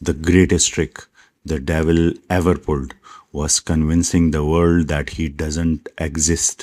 The greatest trick the devil ever pulled was convincing the world that he doesn't exist.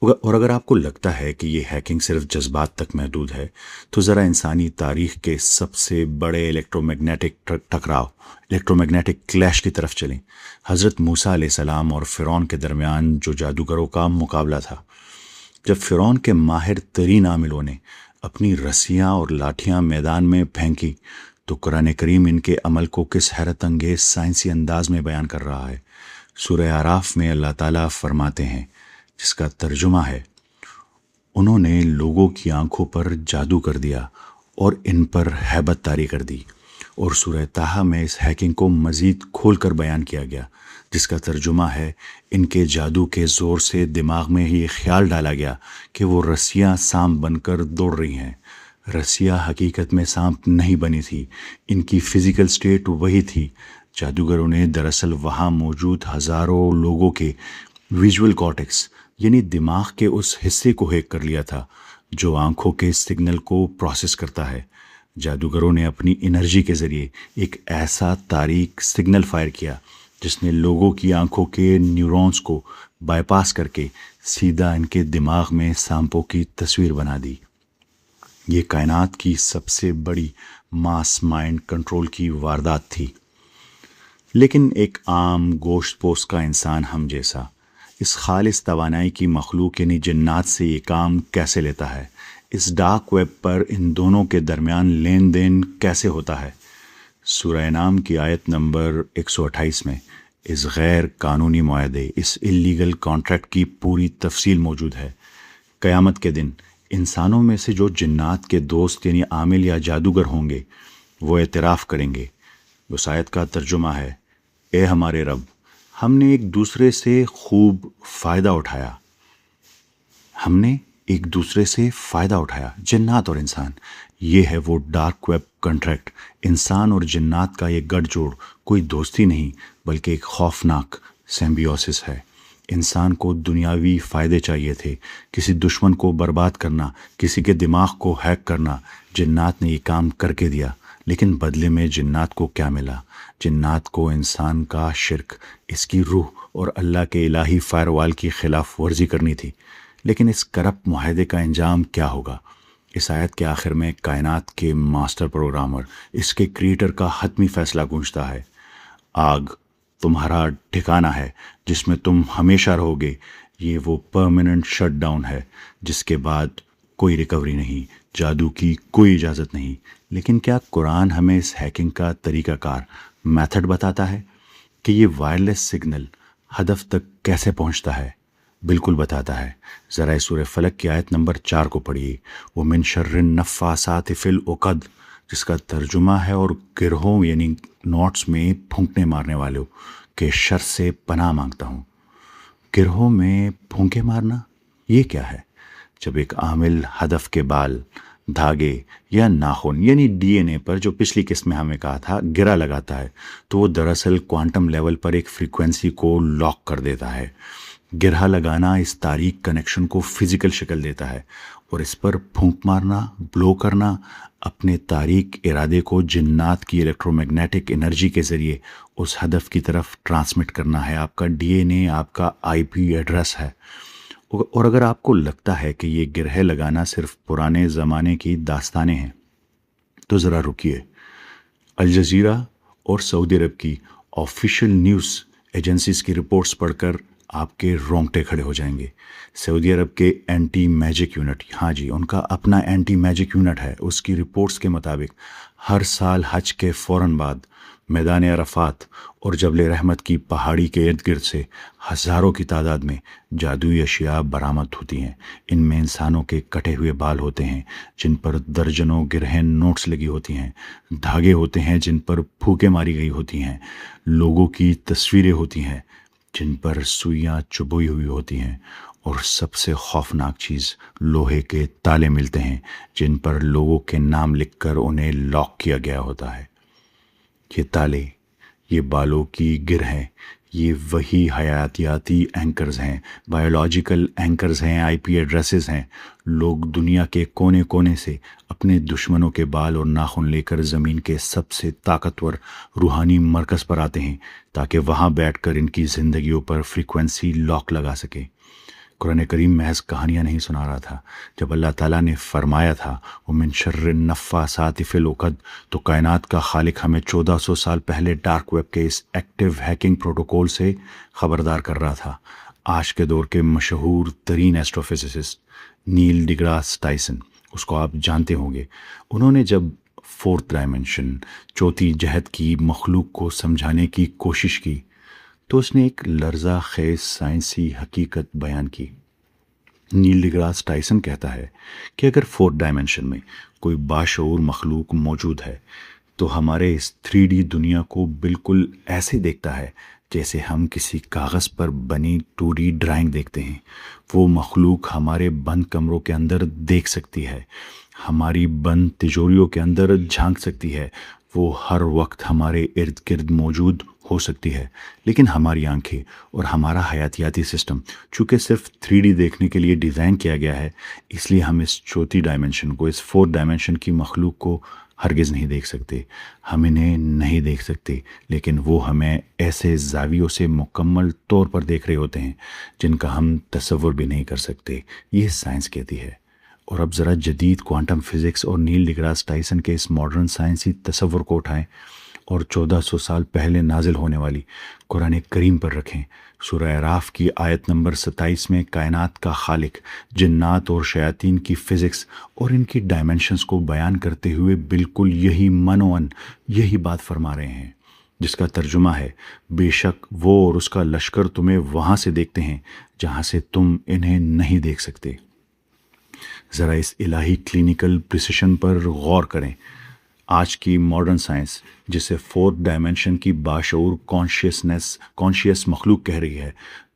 اور اگر آپ کو لگتا ہے کہ یہ ہیکنگ صرف جذبات تک محدود ہے تو ذرا انسانی تاریخ کے سب سے بڑے الیکٹرو میگنیٹک کلیش کی طرف چلیں۔ حضرت موسیٰ علیہ السلام اور فرعون کے درمیان جو جادوگروں کا مقابلہ تھا، جب فرعون کے ماہر ترین عاملوں نے اپنی رسیاں اور لاٹھیاں میدان میں پھینکی تو قرآن کریم ان کے عمل کو کس حیرت انگیز سائنسی انداز میں بیان کر رہا ہے۔ سورہ اعراف میں اللہ تعالیٰ فرماتے ہیں، جس کا ترجمہ ہے، انہوں نے لوگوں کی آنکھوں پر جادو کر دیا اور ان پر ہیبت طاری کر دی۔ اور سورہ طٰہٰ میں اس ہیکنگ کو مزید کھول کر بیان کیا گیا، جس کا ترجمہ ہے، ان کے جادو کے زور سے دماغ میں یہ خیال ڈالا گیا کہ وہ رسیاں سانپ بن کر دوڑ رہی ہیں۔ رسیاں حقیقت میں سانپ نہیں بنی تھی، ان کی فزیکل سٹیٹ وہی تھی۔ جادوگروں نے دراصل وہاں موجود ہزاروں لوگوں کے ویژول کارٹیکس یعنی دماغ کے اس حصے کو ہیک کر لیا تھا جو آنکھوں کے سگنل کو پروسیس کرتا ہے۔ جادوگروں نے اپنی انرجی کے ذریعے ایک ایسا تاریک سگنل فائر کیا جس نے لوگوں کی آنکھوں کے نیورونز کو بائی پاس کر کے سیدھا ان کے دماغ میں سانپوں کی تصویر بنا دی۔ یہ کائنات کی سب سے بڑی ماس مائنڈ کنٹرول کی واردات تھی۔ لیکن ایک عام گوشت پوش کا انسان ہم جیسا اس خالص توانائی کی مخلوق یعنی جنات سے یہ کام کیسے لیتا ہے؟ اس ڈارک ویب پر ان دونوں کے درمیان لین دین کیسے ہوتا ہے؟ سورہ انعام کی آیت نمبر 128 میں اس غیر قانونی معاہدے، اس اللیگل کانٹریکٹ کی پوری تفصیل موجود ہے۔ قیامت کے دن انسانوں میں سے جو جنات کے دوست یعنی عامل یا جادوگر ہوں گے وہ اعتراف کریں گے۔ اس آیت کا ترجمہ ہے، اے ہمارے رب، ہم نے ایک دوسرے سے خوب فائدہ اٹھایا۔ ہم نے ایک دوسرے سے فائدہ اٹھایا، جنات اور انسان۔ یہ ہے وہ ڈارک ویب کنٹریکٹ۔ انسان اور جنات کا یہ گٹھ جوڑ کوئی دوستی نہیں بلکہ ایک خوفناک سمبیوسس ہے۔ انسان کو دنیاوی فائدے چاہیے تھے، کسی دشمن کو برباد کرنا، کسی کے دماغ کو ہیک کرنا۔ جنات نے یہ کام کر کے دیا، لیکن بدلے میں جنات کو کیا ملا؟ جنات کو انسان کا شرک، اس کی روح اور اللہ کے الہی فائر وال کی خلاف ورزی کرنی تھی۔ لیکن اس کرپٹ معاہدے کا انجام کیا ہوگا؟ اس آیت کے آخر میں کائنات کے ماسٹر پروگرامر، اس کے کریٹر کا حتمی فیصلہ گونجتا ہے، آگ تمہارا ٹھکانہ ہے جس میں تم ہمیشہ رہو گے۔ یہ وہ پرماننٹ شٹ ڈاؤن ہے جس کے بعد کوئی ریکوری نہیں، جادو کی کوئی اجازت نہیں۔ لیکن کیا قرآن ہمیں اس ہیکنگ کا طریقہ کار، میتھڈ بتاتا ہے کہ یہ وائرلیس سگنل ہدف تک کیسے پہنچتا ہے؟ بالکل بتاتا ہے۔ ذرا سورہ فلق کی آیت نمبر 4 کو پڑھیے، وَمِن شَرِّ النَّفَّاثَاتِ فِی الْعُقَدِ، جس کا ترجمہ ہے، اور گرہوں یعنی نوٹس میں پھونکنے مارنے والوں کے شر سے پناہ مانگتا ہوں۔ گرہوں میں پھونکے مارنا یہ کیا ہے؟ جب ایک عامل ہدف کے بال، دھاگے یا ناخن یعنی ڈی این اے پر، جو پچھلی قسط میں ہمیں کہا تھا، گرہ لگاتا ہے تو وہ دراصل کوانٹم لیول پر ایک فریکوینسی کو لاک کر دیتا ہے۔ گرہ لگانا اس تاریک کنیکشن کو فزیکل شکل دیتا ہے، اور اس پر پھونک مارنا، بلو کرنا، اپنے تاریک ارادے کو جنات کی الیکٹرو میگنیٹک انرجی کے ذریعے اس ہدف کی طرف ٹرانسمٹ کرنا ہے۔ آپ کا ڈی این اے آپ کا آئی پی ایڈریس ہے۔ اور اگر آپ کو لگتا ہے کہ یہ گرہ لگانا صرف پرانے زمانے کی داستانیں ہیں تو ذرا رکیے۔ الجزیرہ اور سعودی عرب کی آفیشیل نیوز ایجنسیز کی رپورٹس پڑھ کر آپ کے رونگٹے کھڑے ہو جائیں گے۔ سعودی عرب کے اینٹی میجک یونٹ، ہاں جی، ان کا اپنا اینٹی میجک یونٹ ہے، اس کی رپورٹس کے مطابق ہر سال حج کے فوراً بعد میدان عرفات اور جبل رحمت کی پہاڑی کے ارد گرد سے ہزاروں کی تعداد میں جادوئی اشیاء برآمد ہوتی ہیں۔ ان میں انسانوں کے کٹے ہوئے بال ہوتے ہیں جن پر درجنوں گرہن نوٹس لگی ہوتی ہیں، دھاگے ہوتے ہیں جن پر پھوکیں ماری گئی ہوتی ہیں، لوگوں کی تصویریں ہوتی ہیں جن پر سوئیاں چبھوئی ہوئی ہوتی ہیں، اور سب سے خوفناک چیز، لوہے کے تالے ملتے ہیں جن پر لوگوں کے نام لکھ کر انہیں لاک کیا گیا ہوتا ہے۔ یہ تالے، یہ بالوں کی گرہیں، یہ وہی حیاتیاتی اینکرز ہیں، بایولوجیکل اینکرز ہیں، آئی پی ایڈریسز ہیں۔ لوگ دنیا کے کونے کونے سے اپنے دشمنوں کے بال اور ناخن لے کر زمین کے سب سے طاقتور روحانی مرکز پر آتے ہیں تاکہ وہاں بیٹھ کر ان کی زندگیوں پر فریکوینسی لاک لگا سکے۔ قرآن کریم محض کہانیاں نہیں سنا رہا تھا۔ جب اللہ تعالیٰ نے فرمایا تھا وَمِن شَرِّ النَّفَّاثَاتِ فِی الْعُقَدِ، تو کائنات کا خالق ہمیں 1400 سال پہلے ڈارک ویب کے اس ایکٹیو ہیکنگ پروٹوکول سے خبردار کر رہا تھا۔ آج کے دور کے مشہور ترین ایسٹرو فزسسٹ نیل ڈیگراس ٹائسن، اس کو آپ جانتے ہوں گے، انہوں نے جب فورتھ ڈائمنشن، چوتھی جہت کی مخلوق کو سمجھانے کی کوشش کی تو اس نے ایک لرزہ خیز سائنسی حقیقت بیان کی۔ نیل ڈیگراس ٹائسن کہتا ہے کہ اگر فورتھ ڈائمنشن میں کوئی باشعور مخلوق موجود ہے تو ہمارے اس 3D دنیا کو بالکل ایسے دیکھتا ہے جیسے ہم کسی کاغذ پر بنی 2D ڈرائنگ دیکھتے ہیں۔ وہ مخلوق ہمارے بند کمروں کے اندر دیکھ سکتی ہے، ہماری بند تجوریوں کے اندر جھانک سکتی ہے، وہ ہر وقت ہمارے ارد گرد موجود ہو سکتی ہے، لیکن ہماری آنکھیں اور ہمارا حیاتیاتی سسٹم چونکہ صرف 3D دیکھنے کے لیے ڈیزائن کیا گیا ہے، اس لیے ہم اس چوتھی ڈائمنشن کو، اس فورتھ ڈائمنشن کی مخلوق کو ہرگز نہیں دیکھ سکتے۔ ہم انہیں نہیں دیکھ سکتے، لیکن وہ ہمیں ایسے زاویوں سے مکمل طور پر دیکھ رہے ہوتے ہیں جن کا ہم تصور بھی نہیں کر سکتے، یہ سائنس کہتی ہے۔ اور اب ذرا جدید کوانٹم فزکس اور نیل ڈیگراس ٹائسن کے اس ماڈرن سائنسی تصور کو اٹھائیں اور 1400 سال پہلے نازل ہونے والی قرآن کریم پر رکھیں۔ سورہ اعراف کی آیت نمبر 27 میں کائنات کا خالق جنات اور شیاطین کی فزکس اور ان کی ڈائمنشنز کو بیان کرتے ہوئے بالکل یہی منوان یہی بات فرما رہے ہیں، جس کا ترجمہ ہے بے شک وہ اور اس کا لشکر تمہیں وہاں سے دیکھتے ہیں جہاں سے تم انہیں نہیں دیکھ سکتے۔ ذرا اس الہی کلینیکل پریسیشن پر غور کریں۔ آج کی ماڈرن سائنس جسے فورتھ ڈائمنشن کی باشعور کانشیس مخلوق کہہ رہی ہے،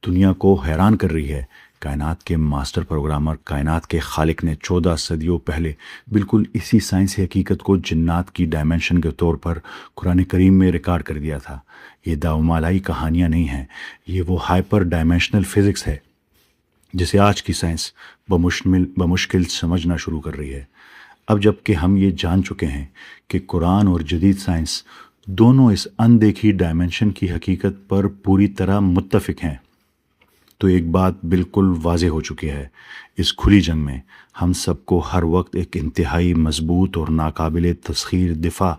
دنیا کو حیران کر رہی ہے۔ کائنات کے ماسٹر پروگرامر، کائنات کے خالق نے 14 صدیوں پہلے بالکل اسی سائنسی حقیقت کو جنات کی ڈائمنشن کے طور پر قرآن کریم میں ریکارڈ کر دیا تھا۔ یہ داؤمالائی کہانیاں نہیں ہیں، یہ وہ ہائپر ڈائمنشنل فزکس ہے جسے آج کی سائنس بمشکل سمجھنا شروع کر رہی ہے۔ اب جب کہ ہم یہ جان چکے ہیں کہ قرآن اور جدید سائنس دونوں اس اندیکھی ڈائمنشن کی حقیقت پر پوری طرح متفق ہیں، تو ایک بات بالکل واضح ہو چکی ہے۔ اس کھلی جنگ میں ہم سب کو ہر وقت ایک انتہائی مضبوط اور ناقابل تسخیر دفاع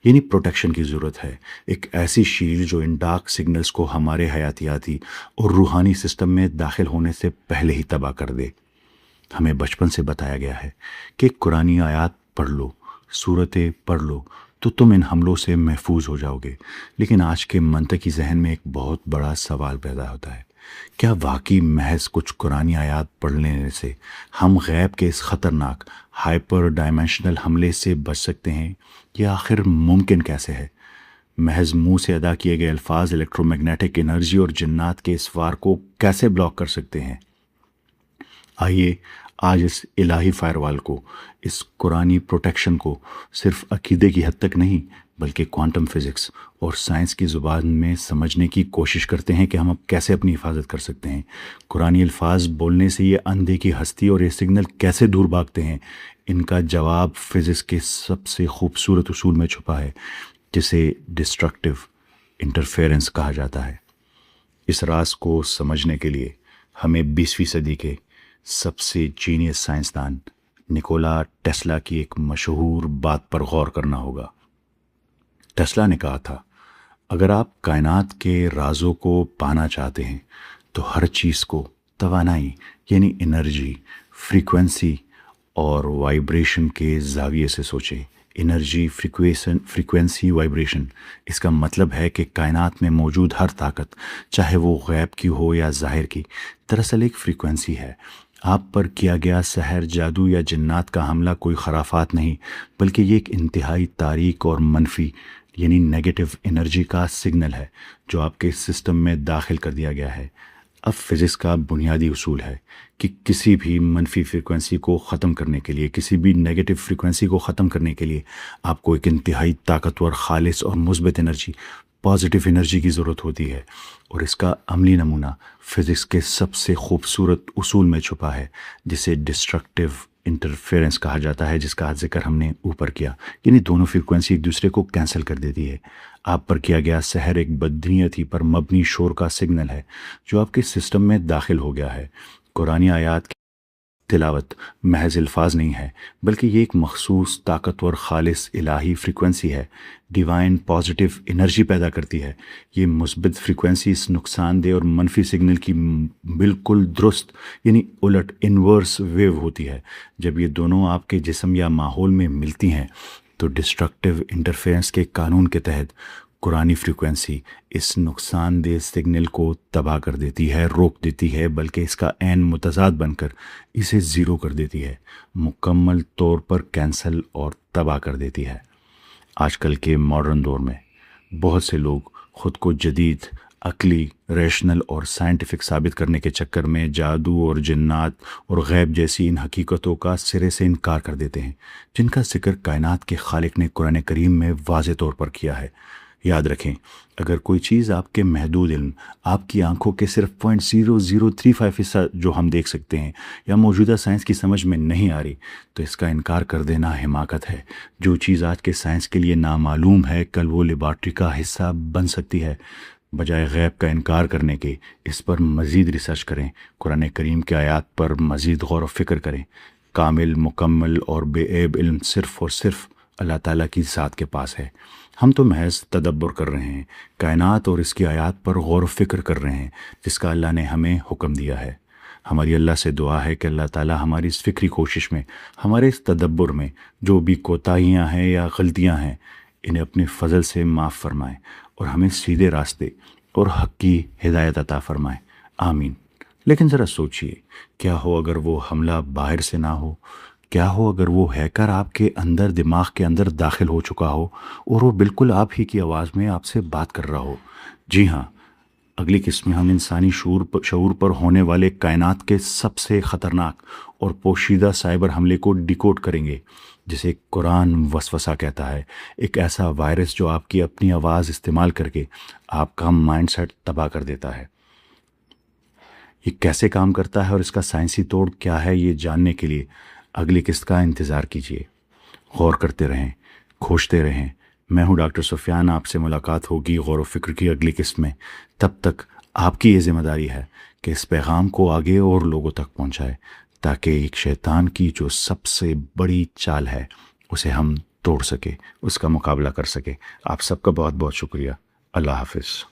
یعنی پروٹیکشن کی ضرورت ہے، ایک ایسی شیلڈ جو ان ڈارک سگنلز کو ہمارے حیاتیاتی اور روحانی سسٹم میں داخل ہونے سے پہلے ہی تباہ کر دے۔ ہمیں بچپن سے بتایا گیا ہے کہ قرآنی آیات پڑھ لو، سورتیں پڑھ لو تو تم ان حملوں سے محفوظ ہو جاؤ گے، لیکن آج کے منطقی ذہن میں ایک بہت بڑا سوال پیدا ہوتا ہے، کیا واقعی محض کچھ قرآنی آیات پڑھ لینے سے ہم غیب کے اس خطرناک ہائپر ڈائمنشنل حملے سے بچ سکتے ہیں؟ یہ آخر ممکن کیسے ہے؟ محض منہ سے ادا کیے گئے الفاظ الیکٹرو میگنیٹک انرجی اور جنات کے اس وار کو کیسے بلاک کر سکتے ہیں؟ آئیے آج اس الہی فائر وال کو، اس قرآنی پروٹیکشن کو صرف عقیدے کی حد تک نہیں بلکہ کوانٹم فزکس اور سائنس کی زبان میں سمجھنے کی کوشش کرتے ہیں کہ ہم اب کیسے اپنی حفاظت کر سکتے ہیں۔ قرآنی الفاظ بولنے سے یہ اندھے کی ہستی اور یہ سگنل کیسے دور بھاگتے ہیں، ان کا جواب فزکس کے سب سے خوبصورت اصول میں چھپا ہے جسے ڈسٹرکٹیو انٹرفیرنس کہا جاتا ہے۔ اس راز کو سمجھنے کے لیے ہمیں 20ویں صدی کے سب سے جینیس سائنسدان نکولا ٹیسلا کی ایک مشہور بات پر غور کرنا ہوگا۔ ٹیسلا نے کہا تھا، اگر آپ کائنات کے رازوں کو پانا چاہتے ہیں تو ہر چیز کو توانائی یعنی انرجی، فریکوینسی اور وائبریشن کے زاویے سے سوچیں۔ انرجی، فریکوینسی، وائبریشن، اس کا مطلب ہے کہ کائنات میں موجود ہر طاقت، چاہے وہ غیب کی ہو یا ظاہر کی، دراصل ایک فریکوینسی ہے۔ آپ پر کیا گیا سحر، جادو یا جنات کا حملہ کوئی خرافات نہیں، بلکہ یہ ایک انتہائی تاریک اور منفی یعنی نیگیٹو انرجی کا سگنل ہے جو آپ کے سسٹم میں داخل کر دیا گیا ہے۔ اب فزکس کا بنیادی اصول ہے کہ کسی بھی منفی فریکوینسی کو ختم کرنے کے لیے، کسی بھی نیگیٹو فریکوینسی کو ختم کرنے کے لیے آپ کو ایک انتہائی طاقتور، خالص اور مثبت انرجی، پازیٹیو انرجی کی ضرورت ہوتی ہے، اور اس کا عملی نمونہ فزکس کے سب سے خوبصورت اصول میں چھپا ہے جسے ڈسٹرکٹیو انٹرفیرنس کہا جاتا ہے، جس کا ذکر ہم نے اوپر کیا، یعنی دونوں فریکوینسی ایک دوسرے کو کینسل کر دیتی ہے۔ آپ پر کیا گیا سحر ایک بدنیتی پر مبنی شور کا سگنل ہے جو آپ کے سسٹم میں داخل ہو گیا ہے۔ قرآنی آیات کی تلاوت محض الفاظ نہیں ہے، بلکہ یہ ایک مخصوص طاقتور خالص الہی فریکوینسی ہے، ڈیوائن پازیٹیو انرجی پیدا کرتی ہے۔ یہ مثبت فریکوینسی اس نقصان دہ اور منفی سگنل کی بالکل درست یعنی الٹ انورس ویو ہوتی ہے۔ جب یہ دونوں آپ کے جسم یا ماحول میں ملتی ہیں تو ڈسٹرکٹیو انٹرفیرنس کے قانون کے تحت قرآنی فریکوینسی اس نقصان دہ سگنل کو تباہ کر دیتی ہے، روک دیتی ہے، بلکہ اس کا عین متضاد بن کر اسے زیرو کر دیتی ہے، مکمل طور پر کینسل اور تباہ کر دیتی ہے۔ آج کل کے ماڈرن دور میں بہت سے لوگ خود کو جدید، عقلی، ریشنل اور سائنٹیفک ثابت کرنے کے چکر میں جادو اور جنات اور غیب جیسی ان حقیقتوں کا سرے سے انکار کر دیتے ہیں جن کا ذکر کائنات کے خالق نے قرآن کریم میں واضح طور پر کیا ہے۔ یاد رکھیں، اگر کوئی چیز آپ کے محدود علم، آپ کی آنکھوں کے صرف 0.0035% جو ہم دیکھ سکتے ہیں، یا موجودہ سائنس کی سمجھ میں نہیں آ رہی، تو اس کا انکار کر دینا حماقت ہے۔ جو چیز آج کے سائنس کے لیے نامعلوم ہے، کل وہ لیبارٹری کا حصہ بن سکتی ہے۔ بجائے غیب کا انکار کرنے کے اس پر مزید ریسرچ کریں، قرآن کریم کے آیات پر مزید غور و فکر کریں۔ کامل، مکمل اور بے عیب علم صرف اور صرف اللہ تعالیٰ کی ذات کے پاس ہے۔ ہم تو محض تدبر کر رہے ہیں، کائنات اور اس کی آیات پر غور و فکر کر رہے ہیں جس کا اللہ نے ہمیں حکم دیا ہے۔ ہماری اللہ سے دعا ہے کہ اللہ تعالیٰ ہماری اس فکری کوشش میں، ہمارے اس تدبر میں جو بھی کوتاہیاں ہیں یا غلطیاں ہیں، انہیں اپنے فضل سے معاف فرمائے اور ہمیں سیدھے راستے اور حق کی ہدایت عطا فرمائے، آمین۔ لیکن ذرا سوچئے، کیا ہو اگر وہ حملہ باہر سے نہ ہو؟ کیا ہو اگر وہ ہیکر آپ کے اندر، دماغ کے اندر داخل ہو چکا ہو اور وہ بالکل آپ ہی کی آواز میں آپ سے بات کر رہا ہو؟ جی ہاں، اگلی قسط میں ہم انسانی شعور پر ہونے والے کائنات کے سب سے خطرناک اور پوشیدہ سائبر حملے کو ڈیکوڈ کریں گے، جسے قرآن وسوسہ کہتا ہے، ایک ایسا وائرس جو آپ کی اپنی آواز استعمال کر کے آپ کا مائنڈ سیٹ تباہ کر دیتا ہے۔ یہ کیسے کام کرتا ہے اور اس کا سائنسی توڑ کیا ہے، یہ جاننے کے لیے اگلی قسط کا انتظار کیجیے۔ غور کرتے رہیں، کھوجتے رہیں۔ میں ہوں ڈاکٹر سفیان، آپ سے ملاقات ہوگی غور و فکر کی اگلی قسط میں۔ تب تک آپ کی یہ ذمہ داری ہے کہ اس پیغام کو آگے اور لوگوں تک پہنچائے تاکہ ایک شیطان کی جو سب سے بڑی چال ہے اسے ہم توڑ سکے، اس کا مقابلہ کر سکے۔ آپ سب کا بہت بہت شکریہ۔ اللہ حافظ۔